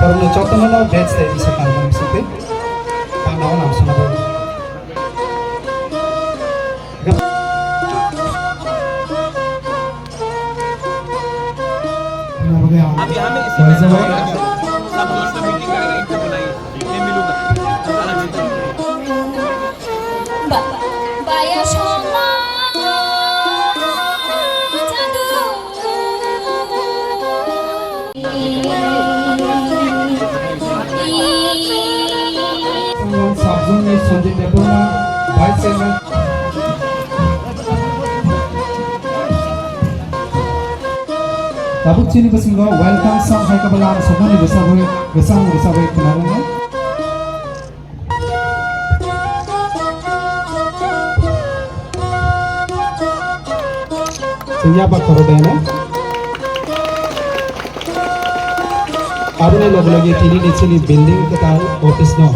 Baru contohnya no batch tadi bisa karbon sipe. Pandawan langsung apa? अभी हमें इसी में सब जोन पे मीटिंग करेगा, इनसे बुलाइए, मैं मिलूंगा अलग से। बाया सोना Sabzun में Sanjay Devna vice chairman Tabuk Chini Basingo welcome Sam Hai Kabalam Sobani Besawe Besang Besawe Kunalanga Siapa korbannya? Abune logo lagi kini di sini building kita office no.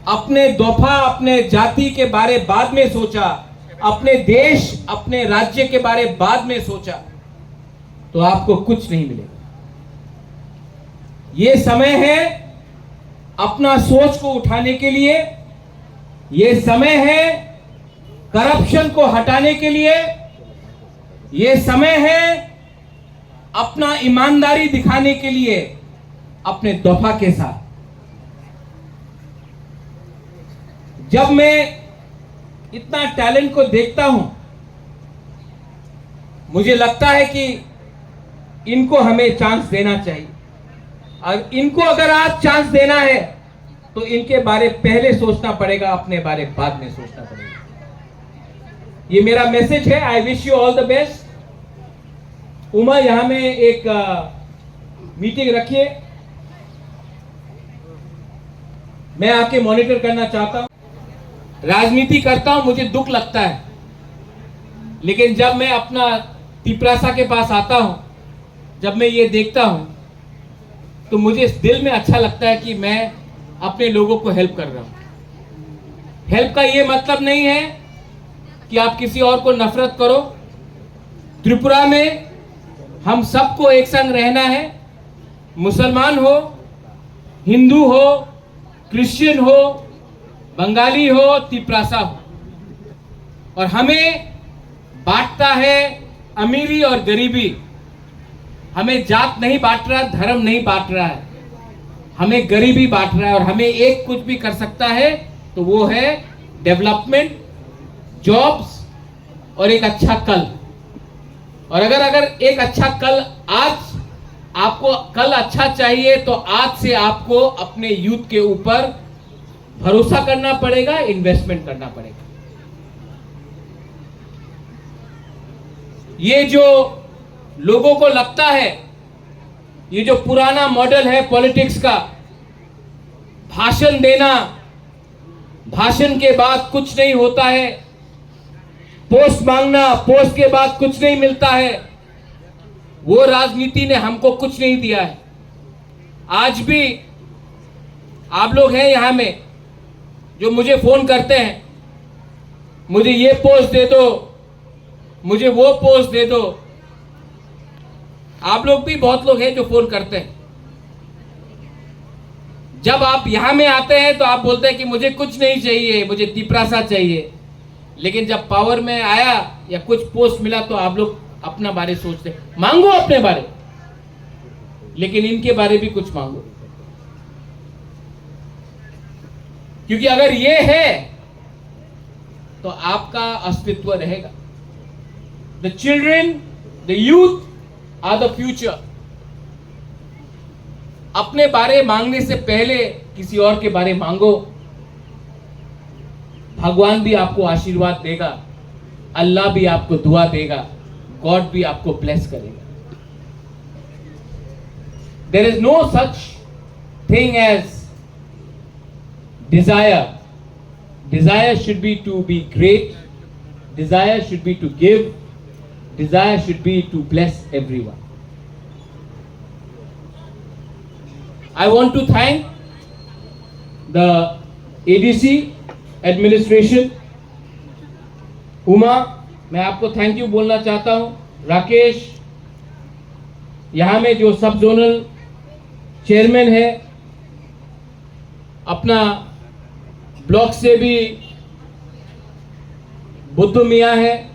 अपने दफा अपने जाति के बारे बाद में सोचा, अपने देश अपने राज्य के बारे बाद में सोचा, तो आपको कुछ नहीं मिलेगा। ये समय है अपना सोच को उठाने के लिए, ये समय है करप्शन को हटाने के लिए, ये समय है अपना ईमानदारी दिखाने के लिए अपने दफा के साथ। जब मैं इतना टैलेंट को देखता हूं, मुझे लगता है कि इनको हमें चांस देना चाहिए, और इनको अगर आज चांस देना है तो इनके बारे पहले सोचना पड़ेगा, अपने बारे बाद में सोचना पड़ेगा। ये मेरा मैसेज है। I wish you all the best. Uma यहां में एक मीटिंग रखिए, मैं आके मॉनिटर करना चाहता हूं। राजनीति करता हूं, मुझे दुख लगता है, लेकिन जब मैं अपना तिपरासा के पास आता हूं, जब मैं ये देखता हूं, तो मुझे इस दिल में अच्छा लगता है कि मैं अपने लोगों को हेल्प कर रहा हूं। हेल्प का ये मतलब नहीं है कि आप किसी और को नफरत करो। त्रिपुरा में हम सबको एक संग रहना है, मुसलमान हो, हिंदू हो, क्रिश्चियन हो, बंगाली हो, तिपरासा हो, और हमें बांटता है अमीरी और गरीबी। हमें जात नहीं बांट रहा, धर्म नहीं बांट रहा है, हमें गरीबी बांट रहा है। और हमें एक कुछ भी कर सकता है तो वो है डेवलपमेंट, जॉब्स और एक अच्छा कल। और अगर एक अच्छा कल, आज आपको कल अच्छा चाहिए तो आज से आपको अपने यूथ के ऊपर भरोसा करना पड़ेगा, इन्वेस्टमेंट करना पड़ेगा। ये जो लोगों को लगता है, ये जो पुराना मॉडल है पॉलिटिक्स का, भाषण देना, भाषण के बाद कुछ नहीं होता है, पोस्ट मांगना, पोस्ट के बाद कुछ नहीं मिलता है, वो राजनीति ने हमको कुछ नहीं दिया है। आज भी आप लोग हैं यहां में जो मुझे फोन करते हैं, मुझे ये पोस्ट दे दो, मुझे वो पोस्ट दे दो। आप लोग भी बहुत लोग हैं जो फोन करते हैं। जब आप यहां में आते हैं तो आप बोलते हैं कि मुझे कुछ नहीं चाहिए, मुझे तिपरासा चाहिए। लेकिन जब पावर में आया या कुछ पोस्ट मिला तो आप लोग अपना बारे सोचते हैं। मांगो अपने बारे, लेकिन इनके बारे भी कुछ मांगो, क्योंकि अगर ये है तो आपका अस्तित्व रहेगा। The children, the youth are the future. अपने बारे मांगने से पहले किसी और के बारे मांगो, भगवान भी आपको आशीर्वाद देगा, अल्लाह भी आपको दुआ देगा, गॉड भी आपको ब्लेस करेगा। There is no such thing as desire desire should be to be great, desire should be to give, desire should be to bless everyone. I want to thank the ADC administration. Uma, मैं आपको thank you बोलना चाहता हूँ. राकेश, यहाँ में जो सब zonal chairman है, अपना ब्लॉक से भी बुद्धू मियाँ है,